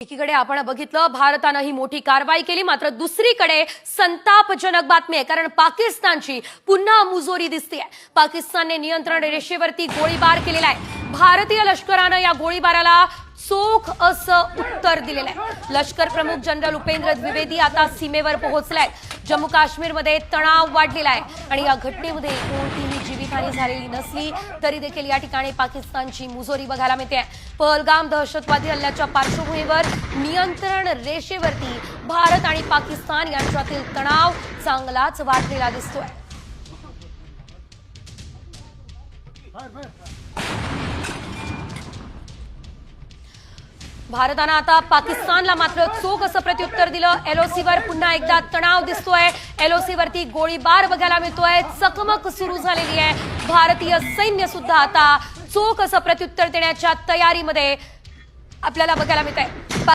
एकीकडे आपण बघितलं भारतानं ही मोठी कारवाई केली, मात्र दुसरीकडे संतापजनक बातमी आहे, कारण पाकिस्तानची पुन्हा मुजोरी दिसते। पाकिस्तानने नियंत्रण रेषेवरती गोळीबार केलेला आहे। भारतीय लष्करानं या गोळीबाराला चोख असं उत्तर दिलेलं आहे। लष्कर प्रमुख जनरल उपेंद्र द्विवेदी आता सीमेवर पोहोचलाय। जम्मू काश्मीरमध्ये तणाव वाढलेला आहे आणि या घटनेमध्ये कोणतीही जीवितहानी झालेली नसली तरी देखील या ठिकाणी पाकिस्तानची मुजोरी बघायला मिळते। पहलगाम दहशतवादी हल्ल्याच्या पार्श्वभूमीवर नियंत्रण रेषेवरती भारत आणि पाकिस्तान यांच्यातील तणाव चांगलाच वाढलेला दिसतोय। भारतानं आता पाकिस्तानला मात्र चोख असं प्रत्युत्तर दिलं। एलओसीवर पुन्हा एकदा तणाव दिसतोय। एलओसीवरती गोळीबार बघायला मिळतोय। चकमक सुरू झालेली आहे। भारतीय सैन्य सुद्धा आता चोख असं प्रत्युत्तर देण्याच्या तयारीमध्ये आपल्याला बघायला मिळतंय।